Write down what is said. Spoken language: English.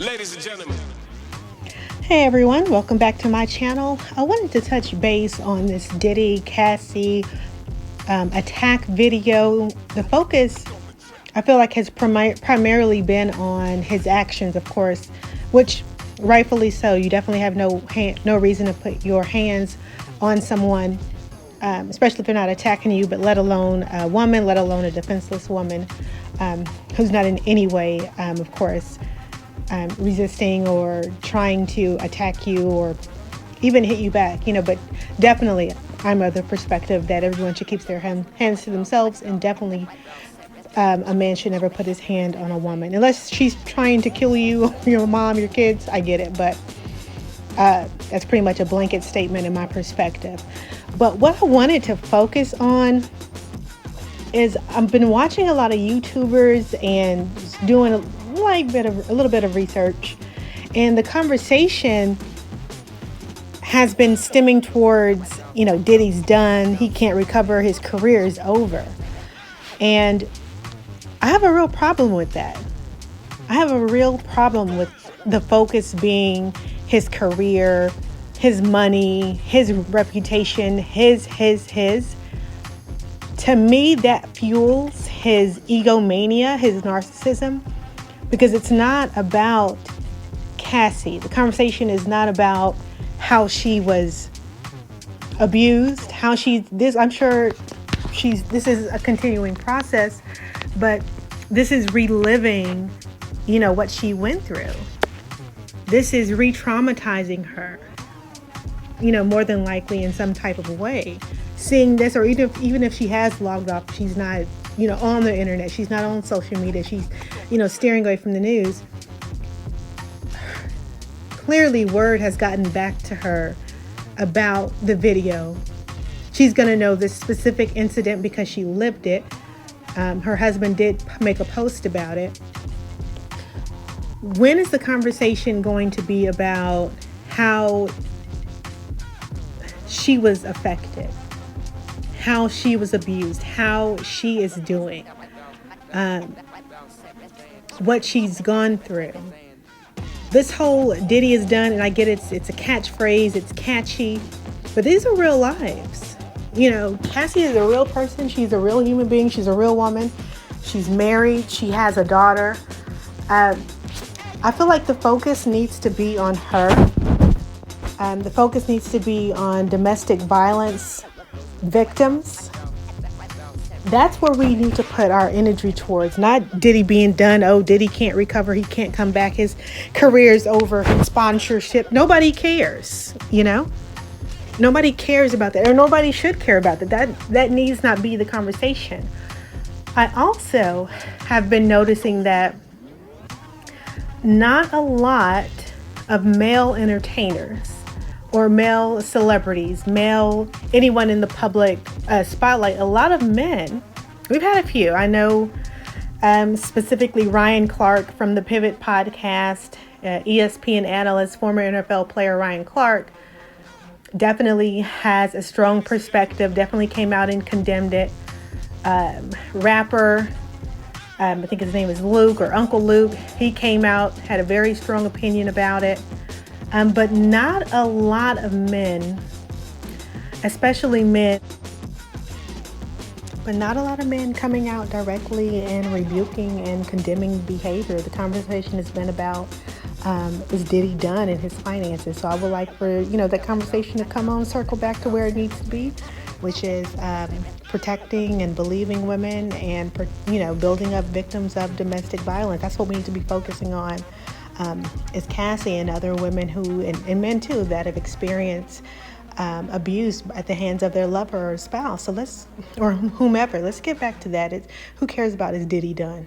Ladies and gentlemen. Hey everyone, welcome back to my channel. I wanted to touch base on this Diddy Cassie attack video. The focus, I feel like, has primarily been on his actions, of course, which rightfully so. You definitely have no reason to put your hands on someone, especially if they're not attacking you, but let alone a woman, let alone a defenseless woman who's not in any way, of course, resisting or trying to attack you or even hit you back, but definitely I'm of the perspective that everyone should keep their hands to themselves, and definitely a man should never put his hand on a woman unless she's trying to kill you, your mom, your kids. I get it, but that's pretty much a blanket statement in my perspective. But what I wanted to focus on is I've been watching a lot of YouTubers and doing a little bit of research, and the conversation has been stemming towards, Diddy's done, he can't recover, his career is over. And I have a real problem with that. I have a real problem with the focus being his career, his money, his reputation, his. To me, that fuels his egomania, his narcissism, because it's not about Cassie. The conversation is not about how she was abused, I'm sure this is a continuing process, but this is reliving, what she went through. This is re-traumatizing her, more than likely in some type of way. Seeing this, or even if she has logged off, she's not, on the internet, she's not on social media, she's, steering away from the news. Clearly, word has gotten back to her about the video. She's going to know this specific incident because she lived it. Her husband did make a post about it. When is the conversation going to be about how she was affected, how she was abused, how she is doing, what she's gone through? This whole Diddy is done, and I get it's a catchphrase, it's catchy, but these are real lives. Cassie is a real person. She's a real human being. She's a real woman. She's married. She has a daughter. I feel like the focus needs to be on her. The focus needs to be on domestic violence victims. That's where we need to put our energy towards, not Diddy being done. Oh, Diddy can't recover, he can't come back, his career's over, his sponsorship. Nobody cares, Nobody cares about that, or nobody should care about that. That needs not be the conversation. I also have been noticing that not a lot of male entertainers or male celebrities, anyone in the public spotlight, a lot of men, we've had a few. I know specifically Ryan Clark from the Pivot podcast, ESPN analyst, former NFL player Ryan Clark, definitely has a strong perspective, definitely came out and condemned it. Rapper, I think his name is Luke, or Uncle Luke, he came out, had a very strong opinion about it. But not a lot of men, especially men, but not a lot of men coming out directly and rebuking and condemning behavior. The conversation has been about, is Diddy done in his finances? So I would like for, that conversation to come on, circle back to where it needs to be, which is protecting and believing women and, building up victims of domestic violence. That's what we need to be focusing on. Is Cassie and other women and men too, that have experienced abuse at the hands of their lover or spouse. So or whomever. Let's get back to that. Who cares about is Diddy done?